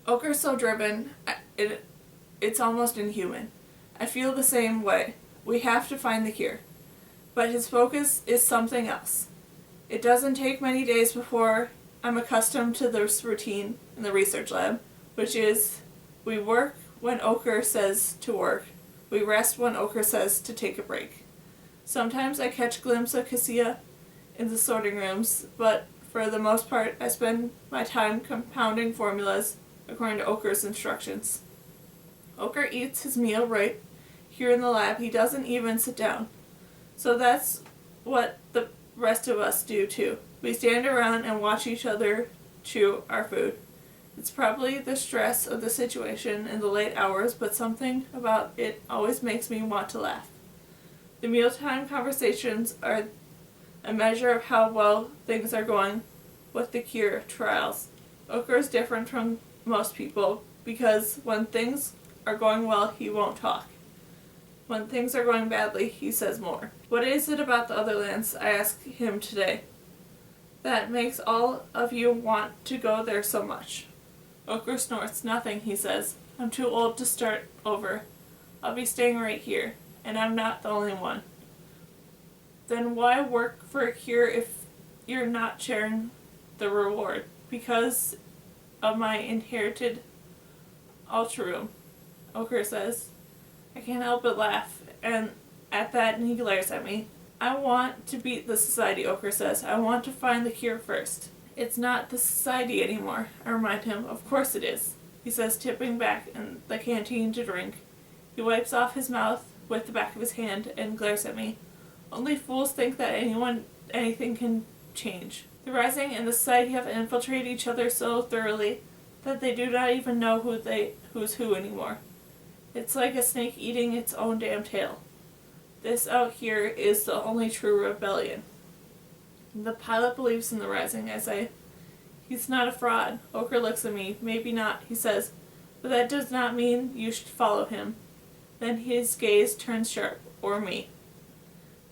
Okar's so driven, it's almost inhuman. I feel the same way. We have to find the cure. But his focus is something else. It doesn't take many days before I'm accustomed to this routine in the research lab, which is we work when Okar says to work. We rest when Okar says to take a break. Sometimes I catch a glimpse of Cassia in the sorting rooms, but for the most part I spend my time compounding formulas according to Okar's instructions. Okar eats his meal right here in the lab. He doesn't even sit down. So that's what the rest of us do too. We stand around and watch each other chew our food. It's probably the stress of the situation in the late hours, but something about it always makes me want to laugh. The mealtime conversations are a measure of how well things are going with the cure trials. Okar is different from most people because when things are going well, he won't talk. When things are going badly, he says more. What is it about the other lands, I ask him today, that makes all of you want to go there so much? Okar snorts. Nothing, he says. I'm too old to start over. I'll be staying right here, and I'm not the only one. Then why work for a cure if you're not sharing the reward? Because of my inherited altruism, Okar says. I can't help but laugh, and at that he glares at me. I want to beat the society, Okar says. I want to find the cure first. It's not the society anymore, I remind him. Of course it is, he says, tipping back in the canteen to drink. He wipes off his mouth with the back of his hand and glares at me. Only fools think that anything can change. The Rising and the society have infiltrated each other so thoroughly that they do not even know who's who anymore. It's like a snake eating its own damn tail. This out here is the only true rebellion. The pilot believes in the Rising, I say. He's not a fraud. Okar looks at me. Maybe not, he says, but that does not mean you should follow him. Then his gaze turns sharp, or me.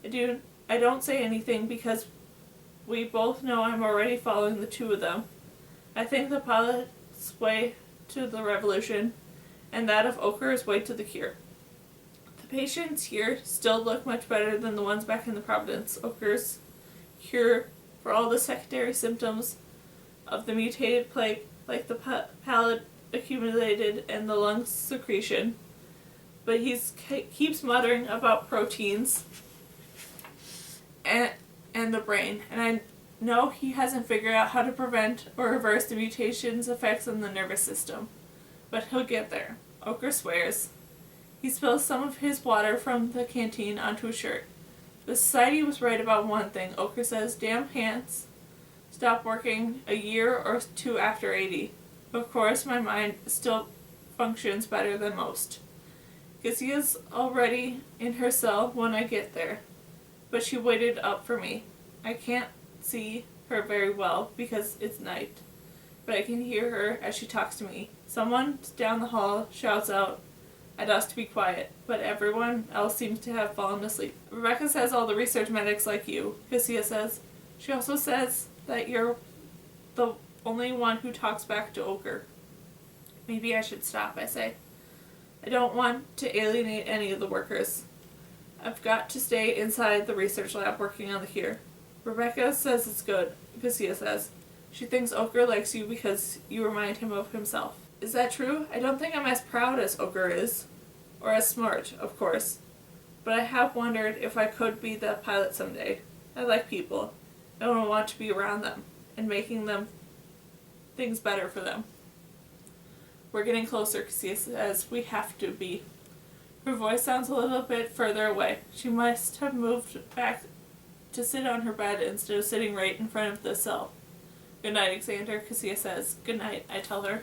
I don't say anything because we both know I'm already following the two of them. I think the pilot's way to the revolution and that of Okar's way to the cure. The patients here still look much better than the ones back in the Providence. Okar's cure for all the secondary symptoms of the mutated plague, like the pallid accumulated and the lung secretion. But he keeps muttering about proteins and the brain, and I know he hasn't figured out how to prevent or reverse the mutation's effects on the nervous system. But he'll get there. Okar swears. He spills some of his water from the canteen onto his shirt. The society was right about one thing, Okar says. Damn hands stop working a year or two after 80. Of course, my mind still functions better than most. Cassia's already in her cell when I get there, but she waited up for me. I can't see her very well because it's night, but I can hear her as she talks to me. Someone down the hall shouts out at us to be quiet, but everyone else seems to have fallen asleep. Rebecca says all the research medics like you, Cassia says. She also says that you're the only one who talks back to Okar. Maybe I should stop, I say. I don't want to alienate any of the workers. I've got to stay inside the research lab working on the cure. Rebecca says it's good, Cassia says. She thinks Okar likes you because you remind him of himself. Is that true? I don't think I'm as proud as Okar is. Or as smart, of course. But I have wondered if I could be the pilot someday. I like people. I don't want to be around them and making them things better for them. We're getting closer, Cassia says. We have to be. Her voice sounds a little bit further away. She must have moved back to sit on her bed instead of sitting right in front of the cell. Good night, Xander, Cassia says. Good night, I tell her.